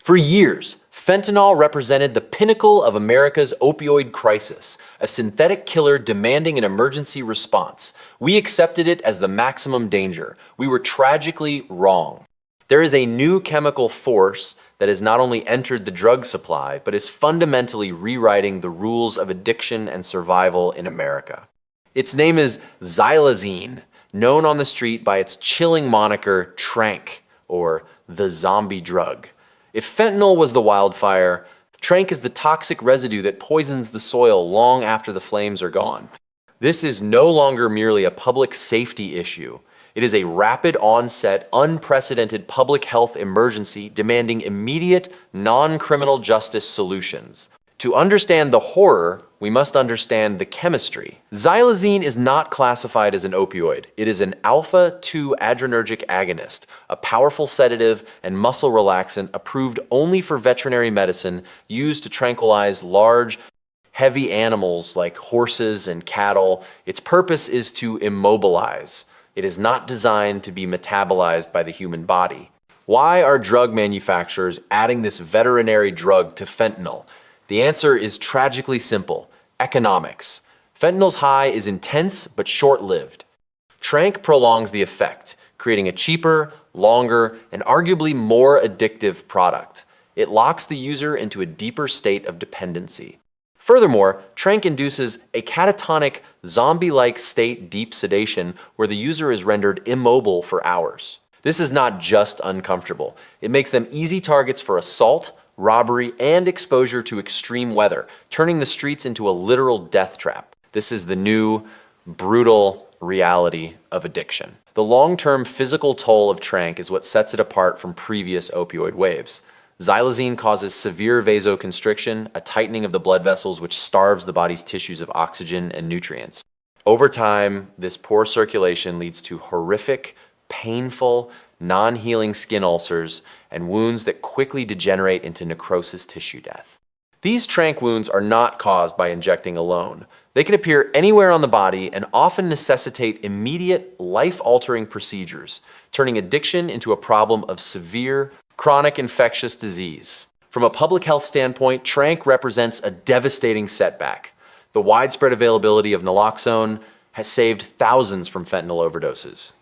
For years, fentanyl represented the pinnacle of America's opioid crisis, a synthetic killer demanding an emergency response. We accepted it as the maximum danger. We were tragically wrong. There is a new chemical force that has not only entered the drug supply, but is fundamentally rewriting the rules of addiction and survival in America. Its name is Xylazine, known on the street by its chilling moniker Tranq, or the zombie drug. If fentanyl was the wildfire, Tranq is the toxic residue that poisons the soil long after the flames are gone. This is no longer merely a public safety issue. It is a rapid onset, unprecedented public health emergency demanding immediate, non-criminal justice solutions. To understand the horror, we must understand the chemistry. Xylazine is not classified as an opioid. It is an Alpha-2 Adrenergic Agonist, a powerful sedative and muscle relaxant approved only for veterinary medicine, used to tranquilize large, heavy animals like horses and cattle. Its purpose is to immobilize. It is not designed to be metabolized by the human body. Why are drug manufacturers adding this veterinary drug to fentanyl? The answer is tragically simple: economics. Fentanyl's high is intense but short-lived. Tranq prolongs the effect, creating a cheaper, longer, and arguably more addictive product. It locks the user into a deeper state of dependency. Furthermore, Tranq induces a catatonic, zombie-like state deep sedation where the user is rendered immobile for hours. This is not just uncomfortable. It makes them easy targets for assault, robbery, and exposure to extreme weather, turning the streets into a literal death trap. This is the new, brutal reality of addiction. The long-term physical toll of Tranq is what sets it apart from previous opioid waves. Xylazine causes severe vasoconstriction, a tightening of the blood vessels which starves the body's tissues of oxygen and nutrients. Over time, this poor circulation leads to horrific, painful, non-healing skin ulcers and wounds that quickly degenerate into necrosis tissue death. These Tranq wounds are not caused by injecting alone. They can appear anywhere on the body and often necessitate immediate, life-altering procedures, turning addiction into a problem of severe, chronic infectious disease. From a public health standpoint, Tranq represents a devastating setback. The widespread availability of Naloxone has saved thousands from fentanyl overdoses.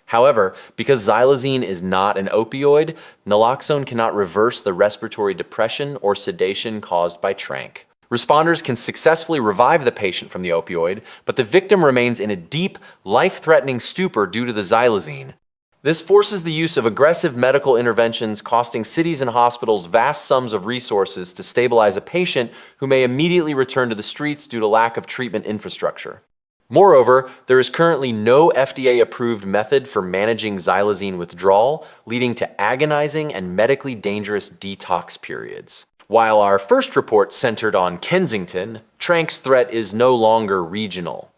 However, because xylazine is not an opioid, Naloxone cannot reverse the respiratory depression or sedation caused by Tranq. Responders can successfully revive the patient from the opioid, but the victim remains in a deep, life-threatening stupor due to the xylazine. This forces the use of aggressive medical interventions, costing cities and hospitals vast sums of resources to stabilize a patient who may immediately return to the streets due to lack of treatment infrastructure. Moreover, there is currently no FDA-approved method for managing xylazine withdrawal, leading to agonizing and medically dangerous detox periods. While our first report centered on Kensington, Tranq's threat is no longer regional.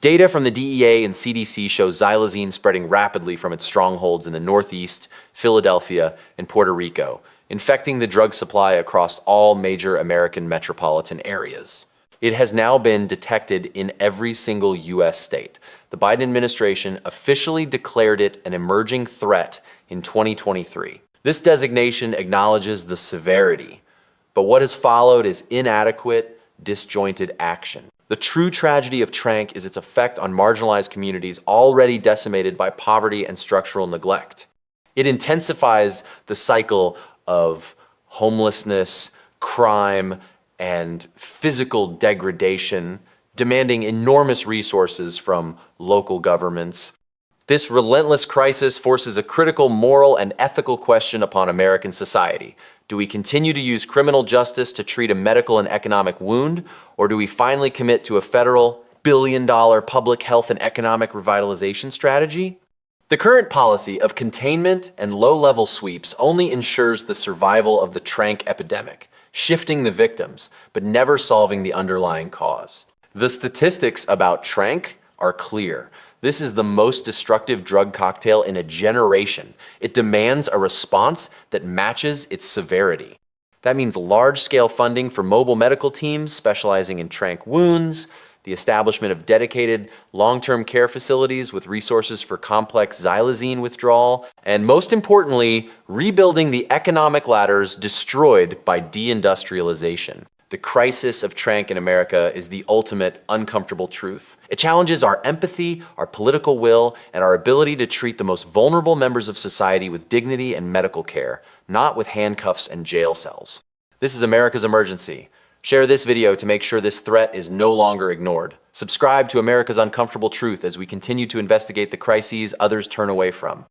Data from the DEA and CDC shows xylazine spreading rapidly from its strongholds in the Northeast, Philadelphia, and Puerto Rico, infecting the drug supply across all major American metropolitan areas. It has now been detected in every single U.S. state. The Biden administration officially declared it an emerging threat in 2023. This designation acknowledges the severity, but what has followed is inadequate, disjointed action. The true tragedy of Tranq is its effect on marginalized communities already decimated by poverty and structural neglect. It intensifies the cycle of homelessness, crime, and physical degradation, demanding enormous resources from local governments. This relentless crisis forces a critical moral and ethical question upon American society. Do we continue to use criminal justice to treat a medical and economic wound, or do we finally commit to a federal billion-dollar public health and economic revitalization strategy? The current policy of containment and low-level sweeps only ensures the survival of the Tranq epidemic, shifting the victims, but never solving the underlying cause. The statistics about Tranq are clear. This is the most destructive drug cocktail in a generation. It demands a response that matches its severity. That means large-scale funding for mobile medical teams specializing in Tranq wounds, the establishment of dedicated long-term care facilities with resources for complex Xylazine withdrawal, and most importantly, rebuilding the economic ladders destroyed by deindustrialization. The crisis of Tranq in America is the ultimate uncomfortable truth. It challenges our empathy, our political will, and our ability to treat the most vulnerable members of society with dignity and medical care, not with handcuffs and jail cells. This is America's Emergency. Share this video to make sure this threat is no longer ignored. Subscribe to America's Uncomfortable Truth as we continue to investigate the crises others turn away from.